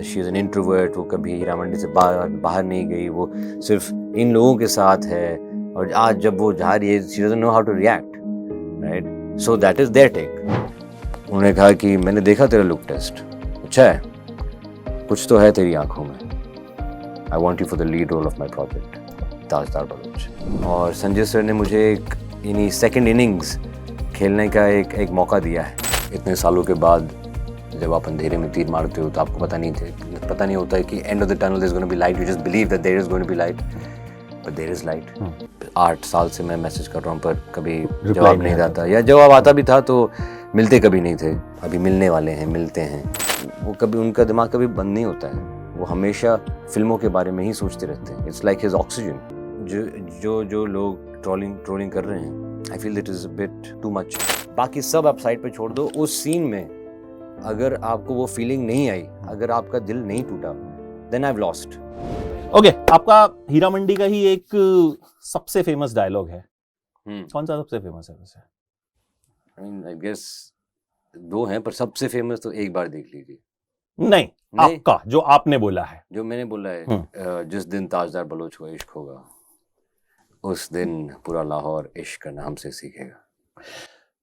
She is an introvert, वो कभी हीरा मंडी से बाहर नहीं गई, वो सिर्फ इन लोगों के साथ है, और आज जब वो जा रही है she doesn't know how to react, right? So that is their take. उन्होंने कहा कि मैंने देखा तेरा लुक टेस्ट, अच्छा है, कुछ तो है तेरी आंखों में, I want you for the lead role of my project Tajdar Baloch. और संजय सर ने मुझे एक इन्हीं सेकेंड इनिंग्स खेलने का एक मौका दिया है। इतने सालों के बाद जब आप अंधेरे में तीर मारते हो तो आपको पता नहीं होता है कि end of the tunnel is going to be light, you just believe that there is going to be light, but there is light. 8 साल से मैं मैसेज कर रहा हूँ पर कभी जवाब नहीं आता, या जवाब आता भी था तो मिलते कभी नहीं थे। अभी मिलने वाले हैं, मिलते हैं, वो कभी उनका दिमाग कभी बंद नहीं होता है, वो हमेशा फिल्मों के बारे में ही सोचते रहते हैं। It's like his oxygen. जो लोग ट्रोलिंग कर रहे हैं, आई feel it is a bit too much. बाकी सब आप साइड पे छोड़ दो, उस सीन में अगर आपको वो फीलिंग नहीं आई, अगर आपका दिल नहीं टूटा, then I have lost. Okay, आपका हीरा मंडी का ही एक सबसे फेमस डायलॉग है, कौन सा सबसे फेमस है वैसे? आई गेस 2 हैं, पर सबसे फेमस तो एक बार देख लीजिए। नहीं, आपका जो आपने बोला है, जो मैंने बोला है, जिस दिन ताजदार बलोच को इश्क होगा, उस दिन पूरा लाहौर इश्क करना हमसे सीखेगा।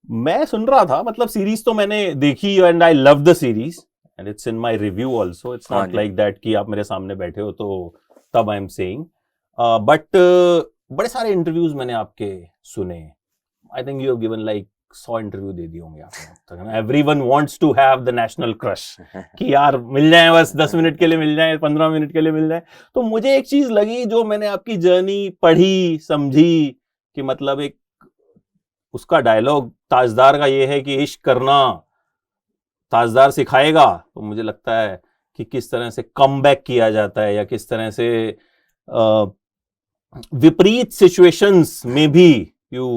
मैं सुन रहा था, मतलब सीरीज तो मैंने देखी and I love the series and it's in my review also, it's not like that कि आप मेरे सामने बैठे हो तो तब आई एम सेइंग, बट बड़े सारे इंटरव्यूज मैंने आपके सुने। I think you have given like 100 interview दे दिए होंगे आपने। Everyone wants to have the national crush कि यार मिल जाए, बस 10 मिनट के लिए मिल जाए, 15 मिनट के लिए मिल जाए। तो मुझे एक चीज लगी जो मैंने आपकी जर्नी पढ़ी समझी कि मतलब एक उसका डायलॉग ताजदार का ये है कि इश्क करना ताजदार सिखाएगा, तो मुझे लगता है कि किस तरह से कम बैक किया जाता है, या किस तरह से विपरीत सिचुएशंस में भी यू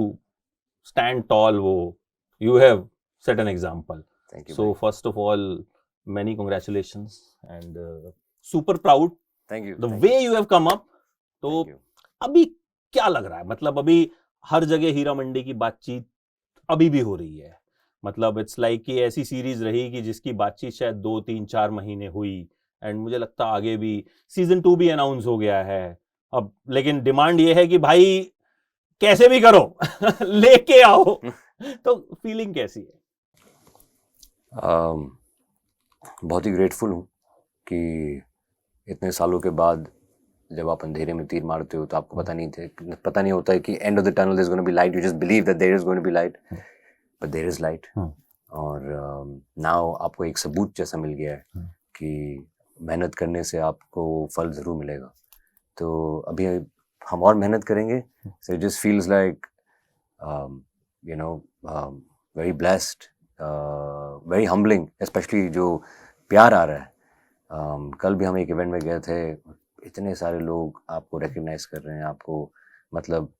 स्टैंड टॉल, वो you have set an example. So first of all many congratulations and super proud, thank you the way you have come up। तो अभी क्या लग रहा है, मतलब अभी हर जगह हीरा मंडी की बातचीत अभी भी हो रही है, मतलब इट्स लाइक कि ऐसी सीरीज रही कि जिसकी बातचीत शायद 2-3-4 महीने हुई, एंड मुझे लगता है आगे भी सीजन 2 भी अनाउंस हो गया है अब, लेकिन डिमांड ये है कि भाई कैसे भी करो लेके आओ। तो फीलिंग कैसी है? बहुत ही ग्रेटफुल हूँ कि इतने सालों के बाद जब आप अंधेरे में तीर मारते हो तो आपको पता नहीं होता है कि end of the tunnel is going to be light, you just believe that there is going to be light, but there is light. और नाउ आपको एक सबूत जैसा मिल गया है कि मेहनत करने से आपको फल ज़रूर मिलेगा। तो अभी हम और मेहनत करेंगे, so it just feels like you know very blessed, very humbling, specially जो प्यार आ रहा है। कल भी हम एक इवेंट में गए थे, इतने सारे लोग आपको रिकग्नाइज कर रहे हैं, आपको मतलब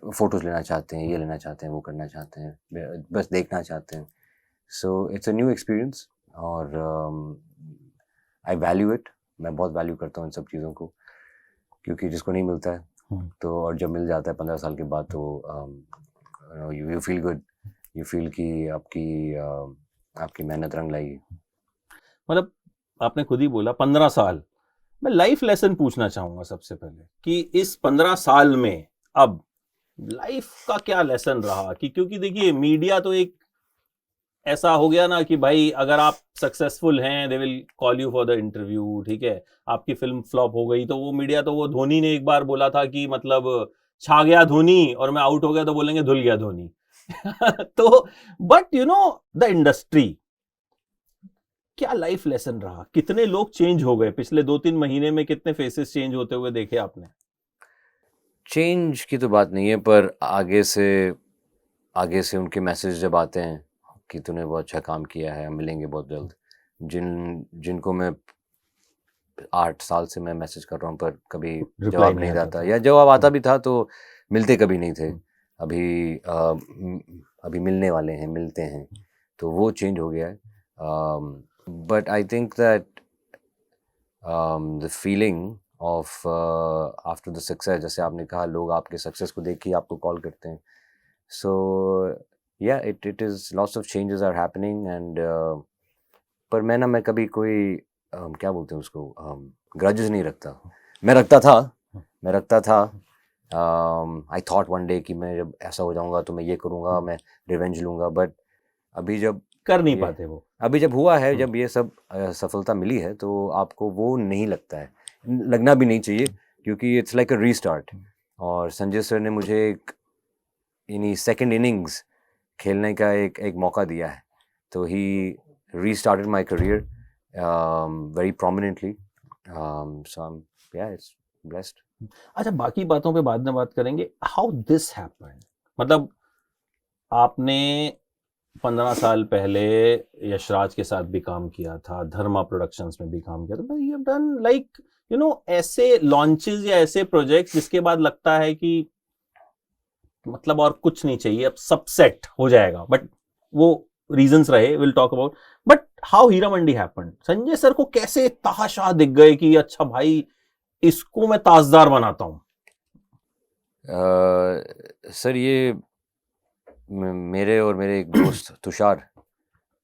फ़ोटोज़ लेना चाहते हैं, ये लेना चाहते हैं, वो करना चाहते हैं, बस देखना चाहते हैं। So it's a new experience और आई वैल्यू इट। मैं बहुत वैल्यू करता हूँ इन सब चीज़ों को, क्योंकि जिसको नहीं मिलता है तो, और जब मिल जाता है 15 साल के बाद, तो you feel good, you feel कि आपकी मेहनत रंग लाई। मतलब आपने खुद ही बोला 15 साल। मैं लाइफ लेसन पूछना चाहूंगा सबसे पहले कि इस 15 साल में अब लाइफ का क्या लेसन रहा, कि क्योंकि देखिए मीडिया तो एक ऐसा हो गया ना कि भाई अगर आप सक्सेसफुल हैं they will call you for the interview, ठीक है, आपकी फिल्म फ्लॉप हो गई तो वो मीडिया, तो वो धोनी ने एक बार बोला था कि मतलब छा गया धोनी और मैं आउट हो गया तो बोलेंगे धुल गया धोनी। तो but you know the industry, क्या लाइफ लेसन रहा, कितने लोग चेंज हो गए पिछले 2-3 महीने में, कितने फेसेस चेंज होते हुए देखे आपने? चेंज की तो बात नहीं है, पर आगे से उनके मैसेज जब आते हैं कि तूने बहुत अच्छा काम किया है, मिलेंगे बहुत जल्द, जिनको मैं 8 साल से मैं मैसेज कर रहा हूँ पर कभी जवाब नहीं आता, या जवाब आता भी था तो मिलते कभी नहीं थे। अभी मिलने वाले हैं, मिलते हैं, तो वो चेंज हो गया है। But I think that the feeling of after the success, जैसे आपने कहा, लोग आपके सक्सेस को देख के आपको कॉल करते हैं, so yeah it is lots of changes are happening, and पर मैं कभी कोई क्या बोलते हैं उसको, ग्रजेस नहीं रखता। मैं रखता था। आई थॉट वन डे कि मैं जब ऐसा हो जाऊंगा तो मैं ये करूंगा, मैं रिवेंज लूंगा, बट अभी जब कर नहीं ये पाते वो। अभी जब हुआ है, जब ये सब सफलता मिली है, तो आपको वो नहीं लगता है, लगना भी नहीं चाहिए, क्योंकि इट्स लाइक अ रीस्टार्ट। और संजय सर ने मुझे एक सेकंड इनिंग्स खेलने का एक मौका दिया है, तो he restarted my career very prominently, so yeah it's blessed. अच्छा, बाकी बातों पे बाद में बात करेंगे। हाउ दिस हैपेंड, मतलब आपने 15 साल पहले यशराज के साथ भी काम किया था, धर्मा प्रोडक्शंस में भी काम किया था, but you have done like ऐसे लॉन्चेस या ऐसे प्रोजेक्ट्स जिसके बाद लगता है कि मतलब और कुछ नहीं चाहिए, अब सब सेट हो जाएगा, बट वो रीजंस रहे, will talk about. But how Heera Mandi happened, Sanjay sir को कैसे ताहाशाह दिख गए कि अच्छा भाई इसको मैं ताजदार बनाता हूं? सर ये मेरे और मेरे एक दोस्त तुषार,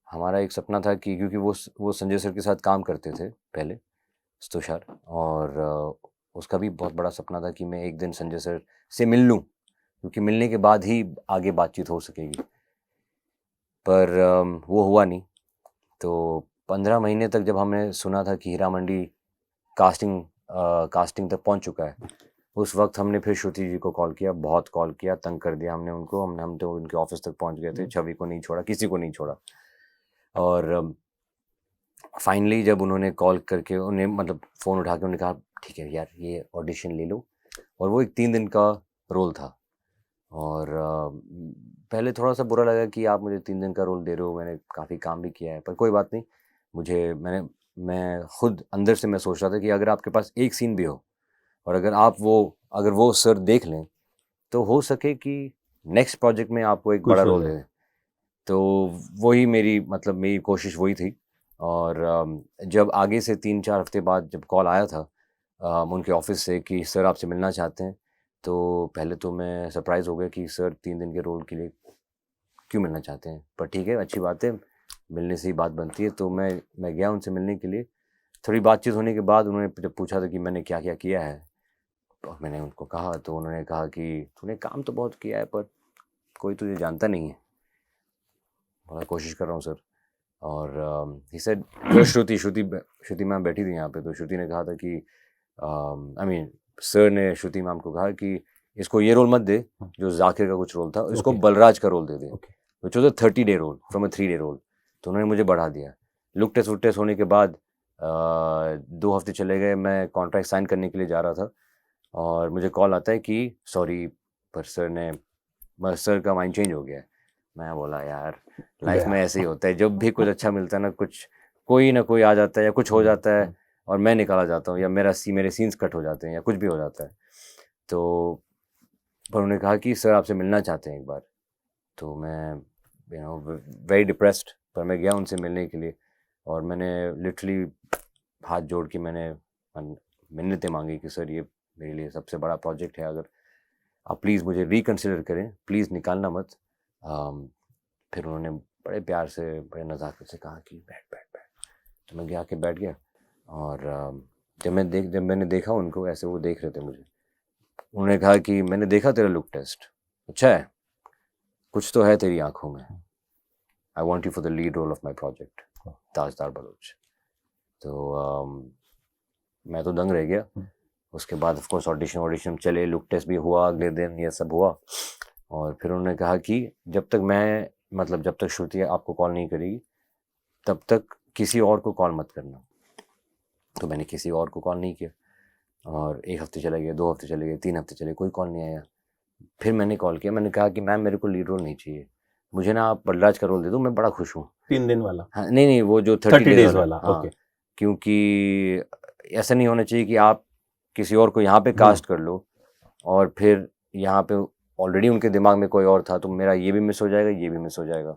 हमारा एक सपना था कि, क्योंकि वो संजय सर के साथ काम करते थे पहले, तुषार, और उसका भी बहुत बड़ा सपना था कि मैं एक दिन संजय सर से मिल लूं, क्योंकि मिलने के बाद ही आगे बातचीत हो सकेगी। पर वो हुआ नहीं। तो 15 महीने तक जब हमने सुना था कि हीरा मंडी कास्टिंग तक पहुंच चुका है, उस वक्त हमने फिर श्रुति जी को कॉल किया, बहुत कॉल किया, तंग कर दिया हमने उनको। हम तो उनके ऑफिस तक पहुंच गए थे, छवि को नहीं छोड़ा, किसी को नहीं छोड़ा। और फाइनली जब उन्होंने कॉल करके, उन्हें मतलब फ़ोन उठा के उन्होंने कहा ठीक है यार, ये ऑडिशन ले लो। और वो एक 3 दिन का रोल था, और पहले थोड़ा सा बुरा लगा कि आप मुझे 3 दिन का रोल दे रहे हो, मैंने काफ़ी काम भी किया है, पर कोई बात नहीं। मैं खुद अंदर से मैं सोच रहा था कि अगर आपके पास एक सीन भी हो, और अगर वो सर देख लें, तो हो सके कि नेक्स्ट प्रोजेक्ट में आपको एक बड़ा रोल दे दें। तो वही मेरी कोशिश वही थी। और जब आगे से 3-4 हफ्ते बाद जब कॉल आया था उनके ऑफिस से कि सर आपसे मिलना चाहते हैं, तो पहले तो मैं सरप्राइज़ हो गया कि सर 3 दिन के रोल के लिए क्यों मिलना चाहते हैं, पर ठीक है, अच्छी बात है, मिलने से ही बात बनती है। तो मैं गया उनसे मिलने के लिए। थोड़ी बातचीत होने के बाद उन्होंने जब पूछा था कि मैंने क्या-क्या किया है, तो मैंने उनको कहा, तो उन्होंने कहा कि तूने काम तो बहुत किया है, पर कोई तुझे जानता नहीं है। बोला कोशिश कर रहा हूँ सर। और ही सेड, श्रुति मैम बैठी थी यहाँ पे, तो श्रुति ने कहा था कि सर ने श्रुति मैम को कहा कि इसको ये रोल मत दे जो जाकिर का कुछ रोल था, इसको बलराज का रोल दे दे, which was a 30 day role from a 3 day role. तो उन्होंने मुझे बढ़ा दिया। लुक टेस्ट होने के बाद 2 हफ्ते चले गए, मैं कॉन्ट्रैक्ट साइन करने के लिए जा रहा था, और मुझे कॉल आता है कि सॉरी, पर सर का माइंड चेंज हो गया है। मैं बोला यार, लाइफ में ऐसे ही होता है, जब भी कुछ अच्छा मिलता है ना, कोई ना कोई आ जाता है, या कुछ हो जाता है और मैं निकाला जाता हूँ, या मेरे सीन्स कट हो जाते हैं, या कुछ भी हो जाता है। तो पर उन्होंने कहा कि सर आपसे मिलना चाहते हैं एक बार। तो मैं वेरी डिप्रेस्ड, पर मैं गया उनसे मिलने के लिए, और मैंने लिटरली हाथ जोड़ के मैंने मिन्नतें मांगी कि सर ये मेरे लिए सबसे बड़ा प्रोजेक्ट है, अगर आप प्लीज़ मुझे रिकन्सिडर करें, प्लीज़ निकालना मत। फिर उन्होंने बड़े प्यार से, बड़े नज़ाकत से कहा कि बैठ। तो मैं गया के बैठ गया, और जब मैंने देखा उनको, ऐसे वो देख रहे थे मुझे, उन्होंने कहा कि मैंने देखा तेरा लुक टेस्ट, अच्छा है, कुछ तो है तेरी आंखों में, I want you for the lead role of my project Tajdar Baloch. तो मैं तो दंग रह गया। उसके बाद ऑफ कोर्स ऑडिशन चले, लुक टेस्ट भी हुआ, अगले दिन ये सब हुआ। और फिर उन्होंने कहा कि जब तक श्रुति आपको कॉल नहीं करेगी, तब तक किसी और को कॉल मत करना। तो मैंने किसी और को कॉल नहीं किया, और 1 हफ्ते चले गए, 2 हफ्ते चले गए, 3 हफ्ते चले, कोई कॉल नहीं आया। फिर मैंने कॉल किया, मैंने कहा कि मैम मेरे को लीड रोल नहीं चाहिए, मुझे ना आप बलराज का रोल दे दो, मैं बड़ा खुश हूँ। 3 दिन वाला? हाँ, नहीं, वो जो 30 डेज वाला। हाँ, ओके। क्योंकि ऐसा नहीं होना चाहिए कि आप किसी और को यहाँ पे कास्ट कर लो, और फिर यहाँ पे ऑलरेडी उनके दिमाग में कोई और था, तो मेरा ये भी मिस हो जाएगा, ये भी मिस हो जाएगा।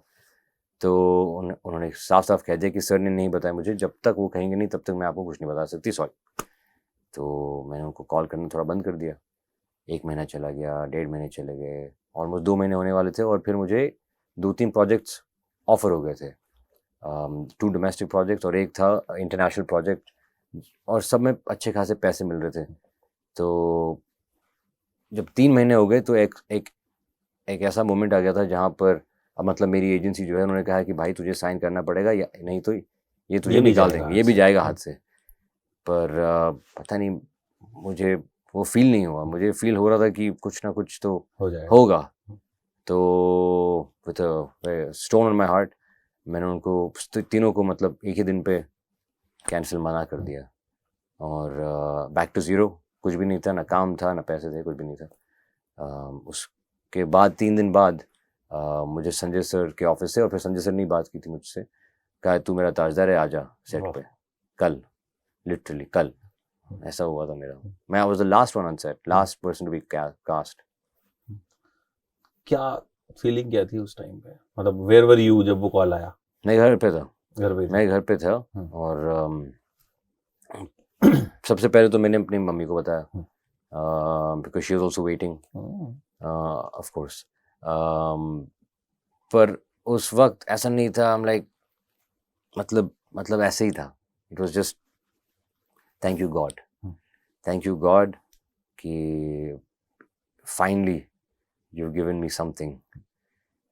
तो उन्होंने साफ कह दिया कि सर ने नहीं बताया मुझे, जब तक वो कहेंगे नहीं तब तक मैं आपको कुछ नहीं बता सकती, सॉरी। तो मैंने उनको कॉल करना थोड़ा बंद कर दिया। 1 महीना चला गया, 1.5 महीने चले गए, ऑलमोस्ट 2 महीने होने वाले थे, और फिर मुझे 2-3 प्रोजेक्ट्स ऑफर हो गए थे। 2 डोमेस्टिक प्रोजेक्ट्स और एक था इंटरनेशनल प्रोजेक्ट, और सब में अच्छे खासे पैसे मिल रहे थे। तो जब 3 महीने हो गए तो एक ऐसा मोमेंट आ गया था जहाँ पर अब मतलब मेरी एजेंसी जो है उन्होंने कहा कि भाई तुझे साइन करना पड़ेगा, या नहीं तो ये तुझे निकाल देंगे, ये भी जाएगा हाथ से। पर पता नहीं, मुझे वो फील नहीं हुआ। मुझे फील हो रहा था कि कुछ ना कुछ तो होगा। तो with a stone on my heart मैंने उनको तीनों को मतलब एक ही दिन पे कैंसिल मना कर दिया, और बैक टू ज़ीरो। कुछ भी नहीं था, ना काम था ना पैसे थे, कुछ भी नहीं था। उसके बाद 3 दिन बाद मुझे संजय सर के ऑफिस से, और फिर संजय सर ने बात की थी मुझसे, कहा तू मेरा ताजदार है, आजा सेट पे कल, लिटरली कल। ऐसा हुआ था मेरा। मैं I was the last one on set, last person to be cast. क्या फीलिंग क्या थी उस टाइम पे? मतलब वेयर वर यू जब वो कॉल आया? मैं घर पे था। मैं घर पे था। और सबसे पहले तो मैंने अपनी मम्मी को बताया, because she was also waiting, of course. पर उस वक्त ऐसा नहीं था, I'm like, मतलब ऐसे ही था। It was just thank you God कि finally you've given me something,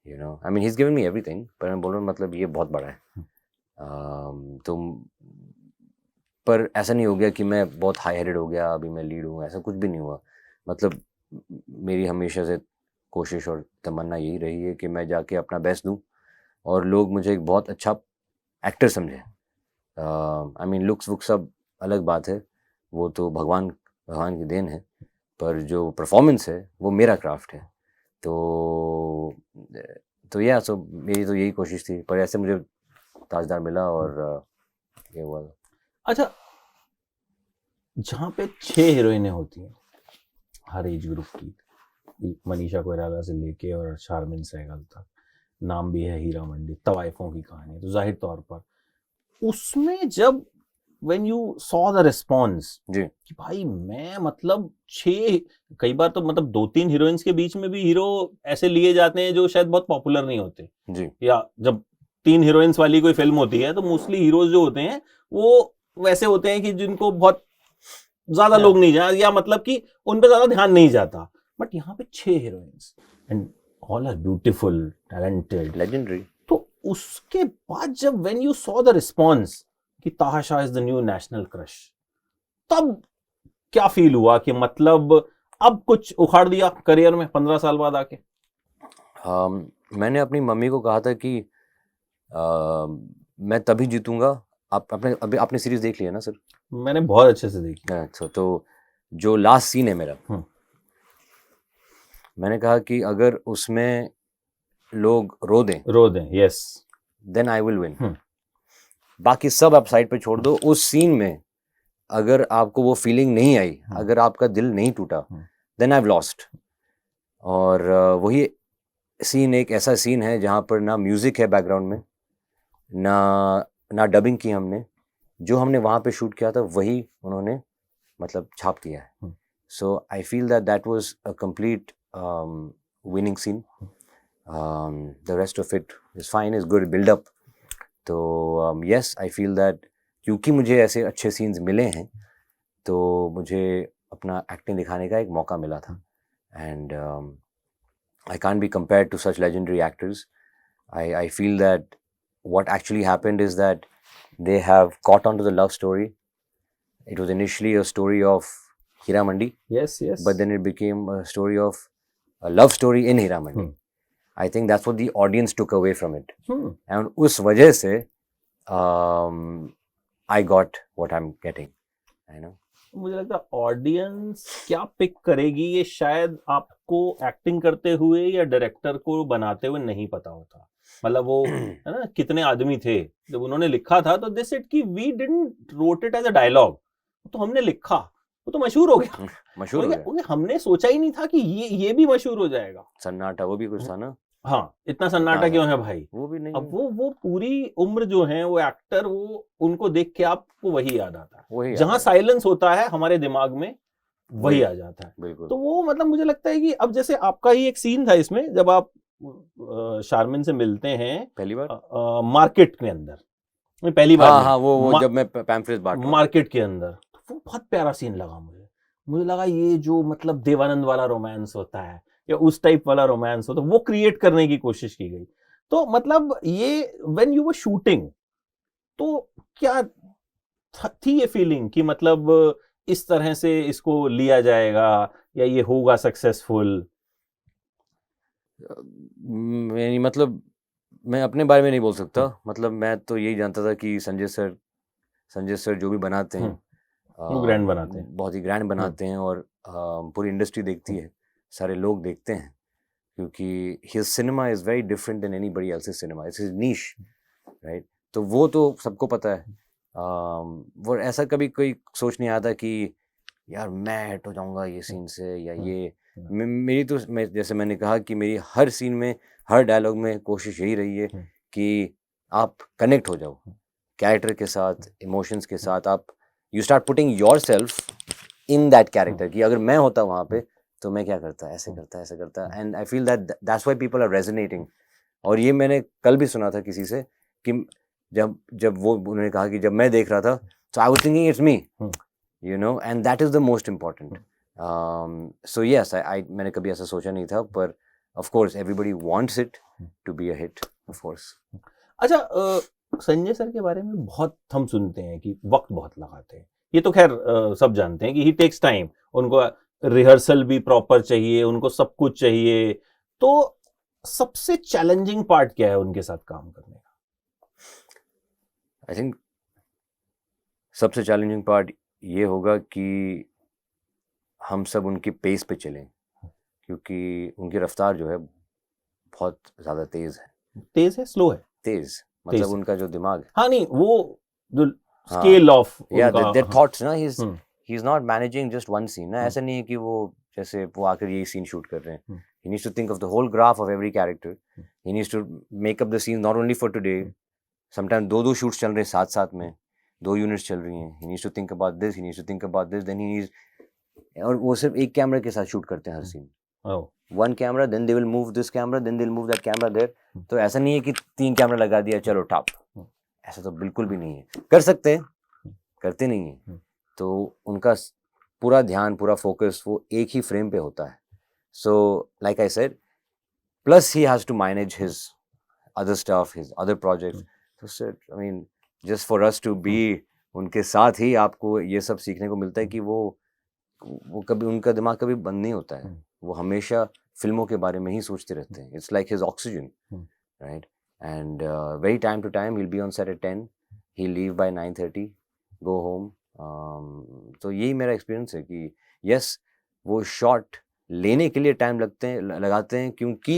you know, I mean he's given me everything, पर मैं बोल रहा हूँ मतलब ये बहुत बड़ा है। तो पर ऐसा नहीं हो गया कि मैं बहुत हाई हेडेड हो गया, अभी मैं लीड हूँ, ऐसा कुछ भी नहीं हुआ। मतलब मेरी हमेशा से कोशिश और तमन्ना यही रही है कि मैं जाके अपना बेस्ट दूँ और लोग मुझे एक बहुत अच्छा एक्टर समझें। आई मीन लुक्स वुक्स सब अलग बात है, वो तो भगवान की देन है, पर जो परफॉर्मेंस है वो मेरा क्राफ्ट है। तो या सो मेरी तो यही कोशिश थी, पर ऐसे मुझे ताजदार मिला और ये हुआ। अच्छा, जहाँ पे 6 हीरोइनें होती हैं हर एज ग्रुप की, मनीषा कोइराला से लेके और शारमिन सहगल तक, नाम भी है हीरा मंडी, तवाइफों की कहानी, तो जाहिर तौर पर उसमें जब when you saw the response कि भाई मैं मतलब 6, कई बार तो मतलब 2-3 हीरोइंस के बीच में भी हीरो ऐसे लिए जाते हैं जो शायद बहुत पॉपुलर नहीं होते जी। या जब 3 हीरोइंस वाली कोई फिल्म होती है तो मोस्टली हीरोज जो होते हैं वो वैसे होते हैं कि जिनको बहुत ज्यादा लोग नहीं जाते, या मतलब कि उन पे ज्यादा ध्यान नहीं जाता। बट यहाँ पे 6 heroines and all are beautiful, talented, legendary. तो उसके बाद जब when you saw the response कि ताहा is the new national crush, तब क्या फील हुआ कि मतलब अब कुछ उखाड़ दिया करियर में 15 साल बाद आके? मैंने अपनी मम्मी को कहा था कि मैं तभी जीतूंगा। अभी आपने सीरीज देख लिया ना सर? मैंने बहुत अच्छे से देखी। अच्छा, तो जो लास्ट सीन है मेरा, मैंने कहा कि अगर उसमें लोग रो दें, yes, then I will win. बाकी सब आप साइड पे छोड़ दो। उस सीन में अगर आपको वो फीलिंग नहीं आई, अगर आपका दिल नहीं टूटा, देन आई हैव लॉस्ट। और वही सीन एक ऐसा सीन है जहाँ पर ना म्यूजिक है बैकग्राउंड में, ना डबिंग की हमने। जो हमने वहाँ पे शूट किया था वही उन्होंने मतलब छाप दिया है। So I feel that was a complete winning scene. The rest of it is fine, is good build up. तो यस, आई फील दैट क्योंकि मुझे ऐसे अच्छे सीन्स मिले हैं तो मुझे अपना एक्टिंग दिखाने का एक मौका मिला था। And I can't be compared to such legendary actors. I feel that what actually happened is that they have caught on to the love story. It was initially a story of Hira Mandi. Yes. But then it became a story of a love story in Hira Mandi. I think that's what the audience took away from it. And उस वजह से I got what I'm getting. I know. मुझे लगता है audience क्या pick करेगी ये शायद आपको एक्टिंग करते हुए या डायरेक्टर को बनाते हुए नहीं पता होता। मतलब वो है ना, कितने आदमी थे जब उन्होंने लिखा था तो दे सेड कि we didn't wrote it as a dialogue, तो हमने लिखा, वो तो मशहूर हो गया। मशहूर हो गया। हमने सोचा ही नहीं था कि ये भी मशहूर हो जाएगा। सन्नाटा वो भी कुछ था ना। हाँ, इतना सन्नाटा क्यों है भाई? वो भी नहीं। अब वो पूरी उम्र जो है वो एक्टर, वो उनको देख के आपको वही याद आता है। जहां साइलेंस होता है हमारे दिमाग में वही आ जाता है। तो वो मतलब मुझे लगता है कि अब जैसे आपका ही एक सीन था इसमें, जब आप शारमिन से मिलते हैं पहली बार मार्केट के अंदर, पहली बार हाँ नहीं, हाँ वो जब मैं पैम्फलेट बांट रहा हूँ मार्केट के अंदर, तो वो बहुत प्यारा सीन लगा मुझे लगा ये जो मतलब देवानंद वाला रोमांस होता है या उस टाइप वाला रोमांस होता है वो क्रिएट करने की कोशिश की गई। तो मतलब ये व्हेन यू वर शूटिंग तो क्या थी ये फीलिंग कि मतलब इस तरह से इसको लिया जाएगा या ये होगा सक्सेसफुल? मेरी मतलब मैं अपने बारे में नहीं बोल सकता, मतलब मैं तो यही जानता था कि संजय सर जो भी बनाते हैं वो ग्रैंड बनाते हैं, बहुत ही ग्रैंड बनाते हैं और पूरी इंडस्ट्री देखती है, सारे लोग देखते हैं, क्योंकि his cinema is very different than anybody else's cinema, it's his niche, right? तो वो तो सबको पता है। वो ऐसा कभी कोई सोच नहीं आता कि यार मैं हिट हो जाऊंगा ये सीन से या ये मेरी तो मैं जैसे मैंने कहा कि मेरी हर सीन में हर डायलॉग में कोशिश यही रही है कि आप कनेक्ट हो जाओ कैरेक्टर के साथ, इमोशंस के साथ, आप you start putting your self in that character कि अगर मैं होता वहाँ पे तो मैं क्या करता, ऐसे करता and I feel that's why people are resonating. और ये मैंने कल भी सुना था किसी से कि जब वो उन्होंने कहा कि जब मैं देख रहा था so I was thinking it's me, you know, and that is the most important. So yes, मैंने कभी ऐसा सोचा नहीं था, पर of course everybody wants it to be a hit, of course. अच्छा, संजय सर के बारे में बहुत हम सुनते हैं कि वक्त बहुत लगाते हैं, ये तो खैर सब जानते हैं कि ही टेक्स टाइम, उनको रिहर्सल भी प्रॉपर चाहिए, उनको सब कुछ चाहिए। तो सबसे चैलेंजिंग पार्ट क्या है उनके साथ काम करने का? आई थिंक सबसे चैलेंजिंग पार्ट ये होगा कि हम सब उनकी पेस पे चलें, क्योंकि उनकी रफ्तार जो है बहुत ज़्यादा तेज़ है। तेज है, स्लो है? तेज़ मतलब उनका जो दिमाग है, हाँ नहीं वो जो स्केल ऑफ their thoughts ना, he's not managing just one scene ना, ऐसा नहीं है कि वो जैसे वो आकर यही सीन शूट कर रहे हैं। he needs to think of the whole graph of every character, he needs to make up the scene not only for today, sometimes दो शूट्स चल रहे हैं साथ साथ में, 2 यूनिट्स चल रही हैं, he needs to think about this, he needs to think about this, then he needs, और वो सिर्फ एक कैमरे के साथ शूट करते हैं हर scene, one camera, then they will move this camera, then they'll move that camera there। तो ऐसा नहीं है कि 3 कैमरा लगा दिया चलो टॉप, ऐसा तो बिल्कुल भी नहीं है। कर सकते हैं, करते नहीं है। तो उनका पूरा ध्यान, पूरा फोकस वो एक ही फ्रेम पे होता है। So like I said, plus he has to manage his other stuff, his other projects. तो I mean just for us to be उनके साथ ही आपको ये सब सीखने को मिलता है कि वो कभी, उनका दिमाग कभी बंद नहीं होता है, वो हमेशा फिल्मों के बारे में ही सोचते रहते हैं। It's like his oxygen, right? And very time to time he'll be on set at 10, he'll leave by 9:30, go home। तो यही मेरा एक्सपीरियंस है कि yes, वो शॉट लेने के लिए टाइम लगाते हैं क्योंकि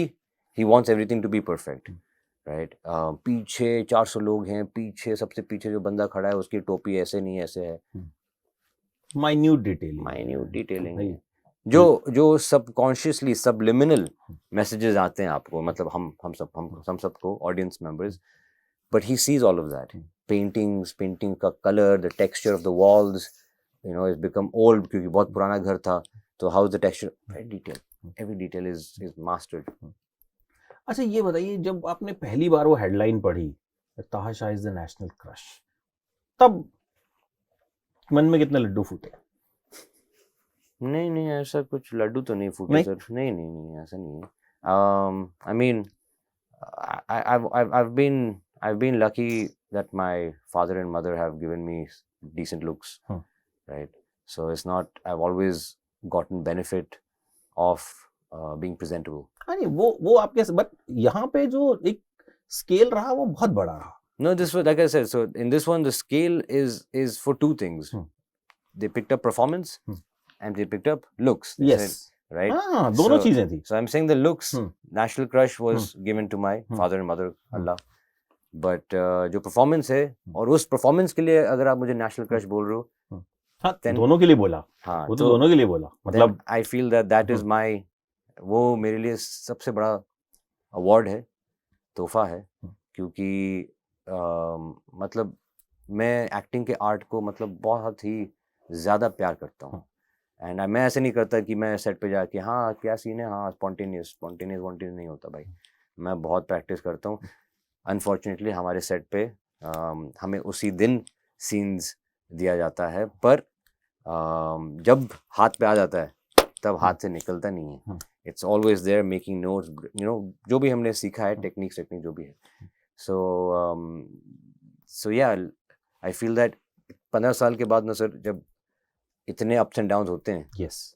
he wants everything to be perfect, right? पीछे 400 लोग हैं, पीछे सबसे पीछे जो बंदा खड़ा है उसकी टोपी ऐसे नहीं ऐसे है, माइन्यूट डिटेलिंग है जो सबकॉन्शियसली सबलिमिनल मैसेजेस आते हैं आपको, मतलब हम सबको audience members, but he sees all of that. Painting का colour, the texture of the walls, you know, is become old क्योंकि बहुत पुराना घर था, तो how is the texture, every detail is mastered. अच्छा ये बताइए, जब आपने पहली बार वो हेडलाइन पढ़ी, ताहा Shah is the national crush, तब मन में कितने लड्डू फूटे? नहीं ऐसा कुछ लड्डू तो नहीं फूटे सर, नहीं ऐसा नहीं है। I mean, I've been lucky that my father and mother have given me decent looks, right? So it's not, I've always gotten benefit of being presentable. नहीं वो आपके, बट यहाँ पे जो एक स्केल रहा वो बहुत बड़ा रहा। No, this was, like I said, so in this one the scale is for two things. They picked up performance and they picked up looks. Yes. Said, right? दोनों चीजें थी। So I'm saying the looks, National Crush was given to my father and mother, Allah. But जो performance है, और उस performance के लिए अगर आप मुझे National Crush बोल रहे हो, then दोनों के लिए बोला, वो तो दोनों के लिए बोला, मतलब I feel that is my, वो मेरे लिए सबसे बड़ा award है, तोहफा है, क्योंकि मतलब मैं एक्टिंग के आर्ट को मतलब बहुत ही ज़्यादा प्यार करता हूँ। एंड मैं ऐसे नहीं करता कि मैं सेट पे जाके हाँ क्या सीन है, हाँ स्पॉन्टेनियस नहीं होता भाई। मैं बहुत प्रैक्टिस करता हूँ. अनफॉर्चुनेटली हमारे सेट पे हमें उसी दिन सीन्स दिया जाता है, पर जब हाथ पे आ जाता है तब हाथ से निकलता नहीं है. It's always there, making notes, you know, जो भी हमने सीखा है, टेक्निक जो भी है. सो या, आई फील दैट 15 साल के बाद ना सर, जब इतने अप्स एंड डाउन्स होते हैं, yes,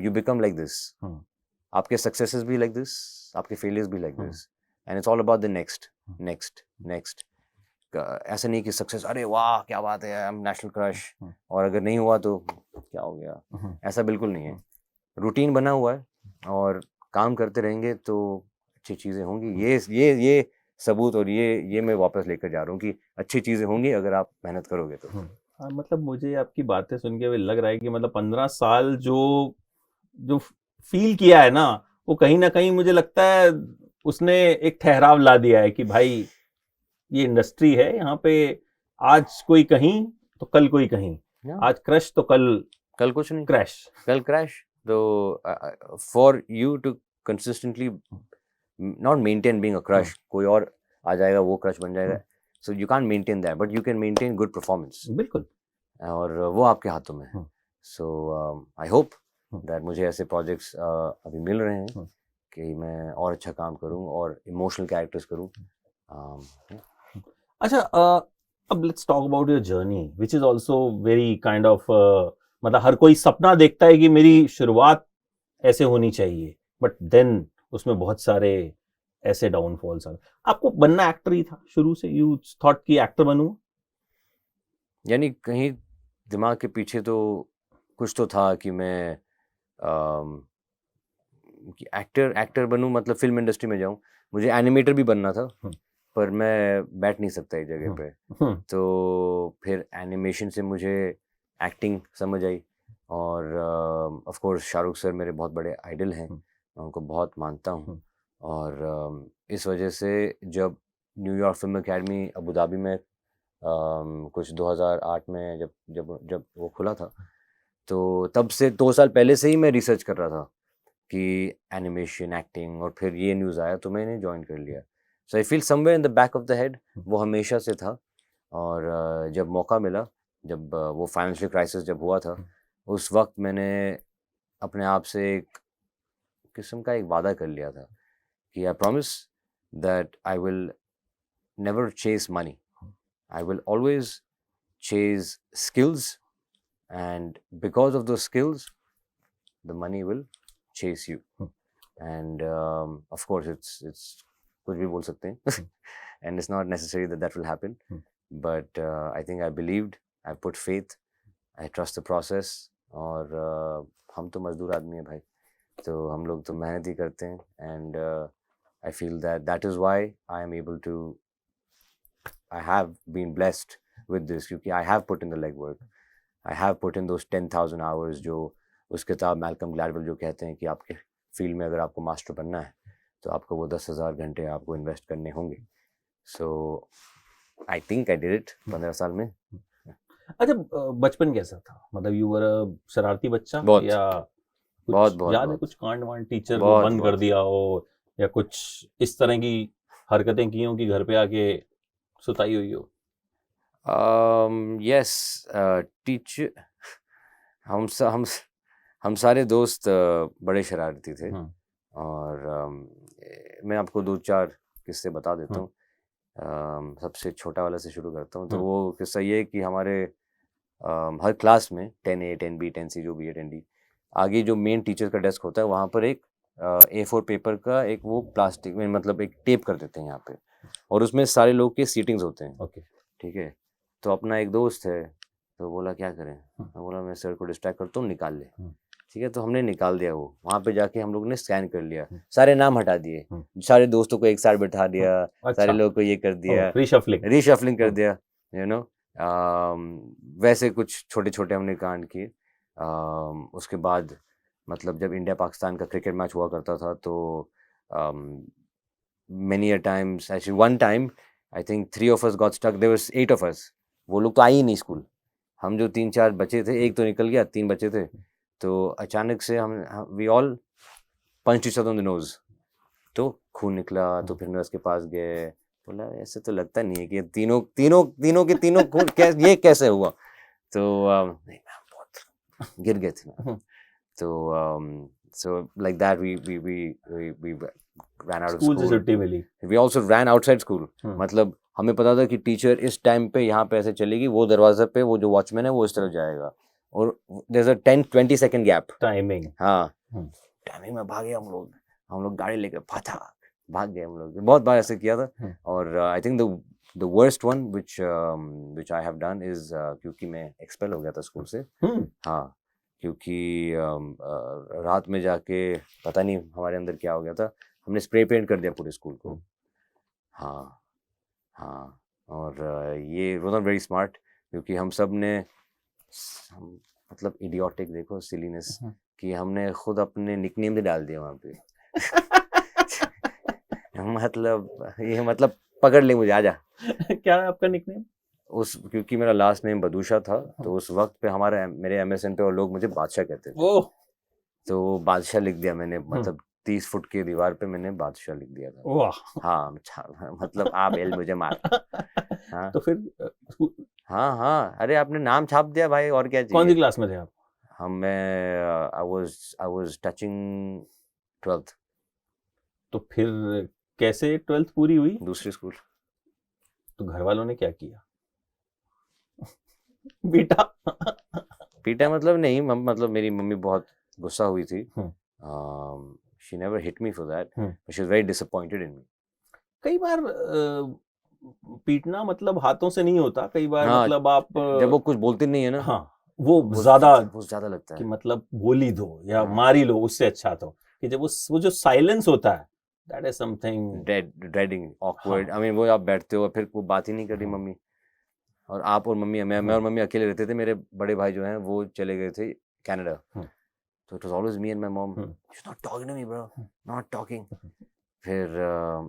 you become like this. आपके सक्सेसेस भी लाइक दिस, आपके फेलियर्स भी like this, and it's all about the next next next. ऐसा नहीं कि सक्सेस, अरे वाह क्या बात है, आई एम नेशनल क्रश, और अगर नहीं हुआ तो क्या हो गया, ऐसा बिल्कुल नहीं है. रूटीन बना हुआ है और काम करते रहेंगे तो अच्छी चीज़ें होंगी. ये सबूत और ये मैं वापस लेकर जा रहा हूँ कि अच्छी चीज़ें होंगी अगर आप मेहनत करोगे तो. हाँ, मतलब मुझे आपकी बातें सुन के लग रहा है कि मतलब 15 साल जो फील किया है ना, वो कहीं ना कहीं मुझे लगता है उसने एक ठहराव ला दिया है कि भाई ये इंडस्ट्री है, यहाँ पे आज कोई कहीं तो कल कोई कहीं, आज क्रश तो कल कुछ नहीं, क्रैश, कल क्रैश. तो for you to consistently not maintain being a crush, कोई और आ जाएगा वो क्रश बन जाएगा. So you can't maintain that, but you can maintain good performance. बिल्कुल, और वो आपके हाथों में है. सो आई होप दैट मुझे ऐसे प्रोजेक्ट्स अभी मिल रहे हैं कि मैं और अच्छा काम करूं और इमोशनल कैरेक्टर्स करूं. अच्छा, अब let's talk about your journey which is also very kind of, मतलब हर कोई सपना देखता है कि मेरी शुरुआत ऐसे होनी चाहिए, बट देन उसमें बहुत सारे ऐसे डाउनफॉल्स आ. आपको बनना एक्टर ही था शुरू से, यू थॉट कि एक्टर बनूं? यानी कहीं दिमाग के पीछे तो कुछ तो था कि मैं एक्टर बनूं, मतलब फिल्म इंडस्ट्री में जाऊं. मुझे एनिमेटर भी बनना था, पर मैं बैठ नहीं सकता एक जगह पे. तो फिर एनिमेशन से मुझे एक्टिंग समझ आई, और ऑफ कोर्स शाहरुख सर मेरे बहुत बड़े आइडल हैं, मैं उनको बहुत मानता हूँ. और इस वजह से जब New York film academy Abu Dhabi में कुछ 2008 में जब वो खुला था, तो तब से 2 साल पहले से ही मैं रिसर्च कर रहा था कि एनिमेशन, एक्टिंग, और फिर ये न्यूज़ आया तो मैंने ज्वाइन कर लिया. So I feel somewhere in the back of the head वो हमेशा से था. और जब मौका मिला, जब वो फाइनेंशियल क्राइसिस जब हुआ था, उस वक्त मैंने अपने आप से एक किस्म का एक वादा कर लिया था कि I promise that I will never chase money, I will always chase skills, and because of those skills the money will chase you. And of course it's कुछ भी बोल सकते हैं and it's not necessary that will happen, but I think I believed, I put faith, I trust the process. और हम तो मजदूर आदमी हैं भाई, तो हम लोग तो मेहनत ही करते हैं. and I feel that is why I am able to, I have been blessed with this, क्योंकि I have put in the legwork, I have put in those 10,000 hours. जो उस किताब मैल्कम ग्लैडवेल जो कहते हैं कि आपके फील्ड में अगर आपको मास्टर बनना है तो आपको वो 10,000 घंटे आपको इन्वेस्ट करने होंगे. So I think I did it 15 साल में. अच्छा, बचपन कैसा था? मतलब यू वर शरारती बच्चा, बहुत, या कुछ बहुत याद है, कुछ कांड वांड टीचर को बंद कर दिया हो, या कुछ इस तरह की हरकतें की हो कि घर पे आके सुताई हुई हो? यस, टीचर, हम सारे दोस्त बड़े शरारती थे. और मैं आपको 2-4 किस्से बता देता हूँ. सबसे छोटा वाला से शुरू करता हूँ. तो वो किस्सा ये है कि हमारे हर क्लास में 10A 10B 10C जो भी है 10D, आगे जो मेन टीचर का डेस्क होता है वहाँ पर एक A4 पेपर का एक वो प्लास्टिक में, मतलब एक टेप कर देते हैं यहाँ पे, और उसमें सारे लोग के सीटिंग्स होते हैं. ओके, ठीक है. तो अपना एक दोस्त है, तो बोला क्या करें, मैं बोला मैं सर को डिस्ट्रैक्ट करता हूँ, निकाल ले. ठीक है, तो हमने निकाल दिया. वो वहाँ पे जाके हम लोग ने स्कैन कर लिया, सारे नाम हटा दिए, सारे दोस्तों को एक साथ बैठा दिया, सारे लोग को ये कर दिया, रीशफलिंग कर दिया, यू नो. वैसे कुछ छोटे छोटे हमने कांड किए. उसके बाद मतलब जब इंडिया पाकिस्तान का क्रिकेट मैच हुआ करता था, तो many a times, actually one time I think 3 of us got stuck, there was 8 of us. वो लोग तो आए ही नहीं स्कूल, हम जो 3-4 बचे थे, एक तो निकल गया, 3 बचे थे. तो अचानक से हम we all punched each other on the nose. तो खून निकला, तो फिर मैं उसके पास गए, बोला ऐसे तो लगता नहीं है कि ये तीनों के तीनों खून ये कैसे हुआ। तो नहीं मैम बहुत गिर गए थे मैम। तो so like that we ran out of school से school. छुट्टी मिली। We also ran outside school. हम्म। मतलब हमें पता था कि टीचर इस टाइम पे यहाँ पे ऐसे चलेगी, वो दरवाजे पे वो जो वॉचमैन है वो इस तरफ जाएगा, और there's a 10-20 second gap. Timing. हाँ, टाइमिंग में भागे हम लोग गाड़ी लेकर भाग गए हम लोग। बहुत बार ऐसे किया था। और I think the worst one which I have done is क्योंकि मैं एक्सपेल हो गया था स्कूल से। हाँ, क्योंकि रात में जाके पता नहीं हमारे अंदर क्या हो गया था, हमने स्प्रे पेंट कर दिया पूरे स्कूल को। हाँ हाँ, और ये वाज नॉट वेरी स्मार्ट, क्योंकि हम सब ने मतलब इडियोटिक, देखो सिलीनेस, कि हमने खुद अपने निकनेम भी डाल दिया वहाँ पे। मतलब पकड़ ले मुझे, आजा। क्या है आपका निकनेम? क्योंकि मेरा लास्ट नेम बदूशा था, तो उस वक्त पे मेरे एमएसएन पे और लोग मुझे बादशाह कहते थे। तो बादशाह लिख दिया मैंने, मतलब 30 फुट की दीवार पे मैंने बादशाह लिख दिया था। वाह। हाँ, मतलब आ बेल मुझे मार। हाँ तो फिर हाँ, अरे आपने नाम छाप दिया भाई, और क्या चाहिए। कौन सी क्लास में थे आप? I was touching 12th। तो फिर कैसे 12th पूरी हुई? दूसरी स्कूल। तो घर वालों ने क्या किया? बेटा पीटा मतलब नहीं, मतलब मेरी मम्मी बहुत गुस्सा हुई थी। She never hit me for that, but she was very disappointed in me. कई बार पीटना मतलब हाथों से नहीं होता, कई बार हाँ, मतलब आप जब वो कुछ बोलते नहीं है ना, हाँ, वो ज्यादा लगता कि है मतलब बोली दो या मारी लो, उससे अच्छा तो कि जब वो जो साइलेंस होता है, that is something dreading, awkward. I mean वो आप बैठते हो फिर वो बात ही नहीं कर रही मम्मी, और आप और मम्मी, मैं और मम्मी अकेले रहते थे। मेरे बड़े भाई जो हैं वो चले गए थे कनाडा, तो it was always me and my mom, she is not talking to me bro, not talking. फिर